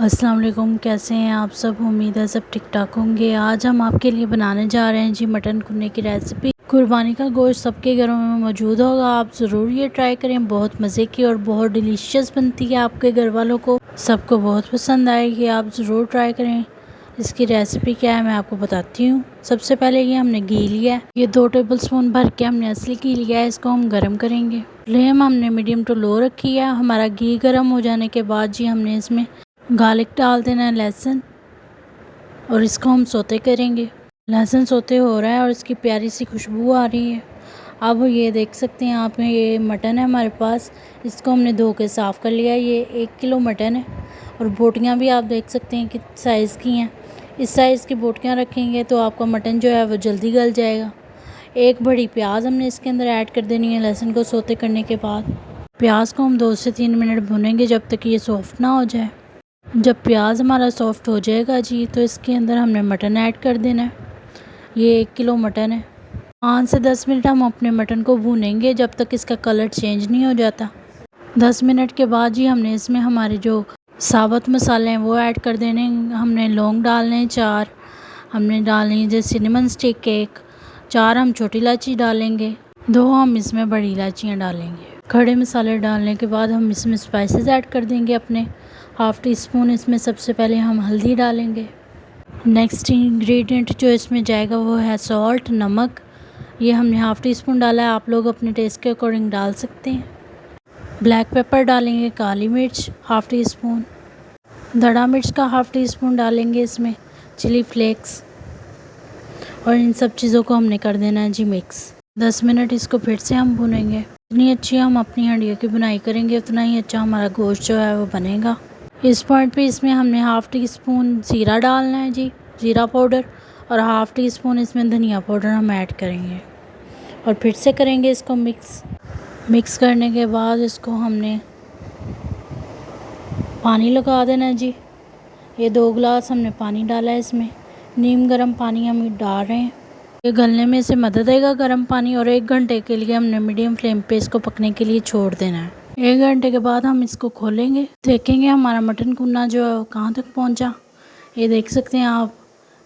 अस्सलाम वालेकुम, कैसे हैं आप सब। उम्मीद है सब ठीक ठाक होंगे। आज हम आपके लिए बनाने जा रहे हैं जी मटन कुन्ने की रेसिपी। कुर्बानी का गोश्त सबके घरों में मौजूद होगा, आप ज़रूर ये ट्राई करें। बहुत मज़े की और बहुत डिलीशियस बनती है, आपके घर वालों को सबको बहुत पसंद आएगी। आप ज़रूर ट्राई करें। इसकी रेसिपी क्या है मैं आपको बताती हूँ। सबसे पहले ये हमने घी लिया है, ये 2 टेबल स्पून भर के हमने असली घी लिया है। इसको हम गर्म करेंगे। फ्लेम हमने मीडियम टू लो रखी है। हमारा घी गर्म हो जाने के बाद जी हमने इसमें गार्लिक डाल देना है, लहसुन, और इसको हम सोते करेंगे। लहसुन सोते हो रहा है और इसकी प्यारी सी खुशबू आ रही है। अब ये देख सकते हैं आप, ये मटन है हमारे पास, इसको हमने धो के साफ़ कर लिया है। ये 1 किलो मटन है और बोटियाँ भी आप देख सकते हैं कि साइज़ की हैं। इस साइज़ की बोटियाँ रखेंगे तो आपका मटन जो है वो जल्दी गल जाएगा। 1 बड़ी प्याज हमने इसके अंदर ऐड कर देनी है लहसुन को सोते करने के बाद। प्याज को हम 2 से 3 मिनट भुनेंगे जब तक ये सॉफ्ट ना हो जाए। जब प्याज हमारा सॉफ्ट हो जाएगा जी तो इसके अंदर हमने मटन ऐड कर देना है। ये 1 किलो मटन है। 5 से 10 मिनट हम अपने मटन को भूनेंगे जब तक इसका कलर चेंज नहीं हो जाता। 10 मिनट के बाद जी हमने इसमें हमारे जो साबुत मसाले हैं वो ऐड कर देने। हमने लौंग डालने हैं 4, हमने डालनी है जैसे सिनेमन स्टिक 1, 4 हम छोटी इलायची डालेंगे, 2 हम इसमें बड़ी इलायचियाँ डालेंगे। खड़े मसाले डालने के बाद हम इसमें स्पाइसेस ऐड कर देंगे अपने। 1/2 टी स्पून इसमें सबसे पहले हम हल्दी डालेंगे। नेक्स्ट इंग्रेडिएंट जो इसमें जाएगा वो है सॉल्ट, नमक। ये हमने 1/2 टी स्पून डाला है, आप लोग अपने टेस्ट के अकॉर्डिंग डाल सकते हैं। ब्लैक पेपर डालेंगे, काली मिर्च 1/2 टी स्पून, धड़ा मिर्च का 1/2 टी स्पून डालेंगे इसमें, चिली फ्लेक्स, और इन सब चीज़ों को हमने कर देना है जी मिक्स। 10 मिनट इसको फिर से हम भूनेंगे। जितनी अच्छी हम अपनी हंडियों की बुनाई करेंगे उतना ही अच्छा हमारा गोश्त जो है वो बनेगा। इस पॉइंट पे इसमें हमने 1/2 टी स्पून ज़ीरा डालना है जी, ज़ीरा पाउडर, और 1/2 टी स्पून इसमें धनिया पाउडर हम ऐड करेंगे और फिर से करेंगे इसको मिक्स करने के बाद इसको हमने पानी लगा देना है जी। ये 2 गिलास हमने पानी डाला है इसमें। नीम गर्म पानी हम डाल रहे हैं, ये गलने में से मदद देगा गर्म पानी। और 1 घंटे के लिए हमने मीडियम फ्लेम पे इसको पकने के लिए छोड़ देना है। 1 घंटे के बाद हम इसको खोलेंगे, देखेंगे हमारा मटन कुन्ना जो है वो कहाँ तक पहुँचा। ये देख सकते हैं आप,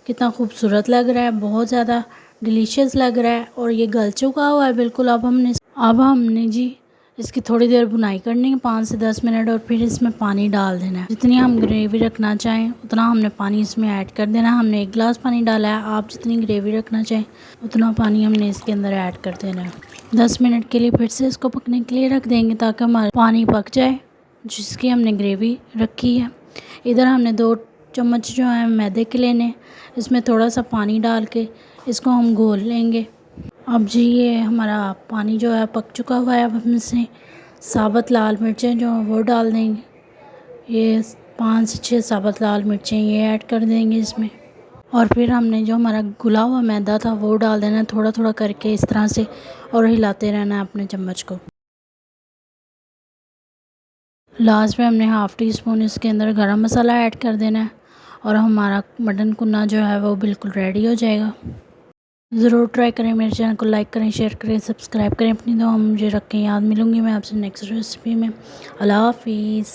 कितना खूबसूरत लग रहा है, बहुत ज़्यादा डिलीशियस लग रहा है और ये गल चुका हुआ है बिल्कुल। अब हमने जी इसकी थोड़ी देर भुनाई करनी है, 5 से 10 मिनट, और फिर इसमें पानी डाल देना है। जितनी हम ग्रेवी रखना चाहें उतना हमने पानी इसमें ऐड कर देना है। हमने 1 गिलास पानी डाला है, आप जितनी ग्रेवी रखना चाहें उतना पानी हमने इसके अंदर ऐड कर देना है। 10 मिनट के लिए फिर से इसको पकने के लिए रख देंगे ताकि हमारा पानी पक जाए जिसकी हमने ग्रेवी रखी है। इधर हमने 2 चम्मच जो है मैदे के लेने, इसमें थोड़ा सा पानी डाल के इसको हम घोल लेंगे। अब जी ये हमारा पानी जो है पक चुका हुआ है। अब हम इसमें साबुत लाल मिर्चें जो हैं वो डाल देंगे। ये 5 से 6 साबुत लाल मिर्चें ये ऐड कर देंगे इसमें, और फिर हमने जो हमारा घुला हुआ मैदा था वो डाल देना है थोड़ा थोड़ा करके इस तरह से, और हिलाते रहना है अपने चम्मच को। लास्ट में हमने 1/2 टी स्पून इसके अंदर गरम मसाला ऐड कर देना है और हमारा मटन कुन्ना जो है वो बिल्कुल रेडी हो जाएगा। ज़रूर ट्राई करें। मेरे चैनल को लाइक करें, शेयर करें, सब्सक्राइब करें। अपनी दुआ मुझे रखें याद। मिलूँगी मैं आपसे नेक्स्ट रेसिपी में। अल्लाह हाफिज़।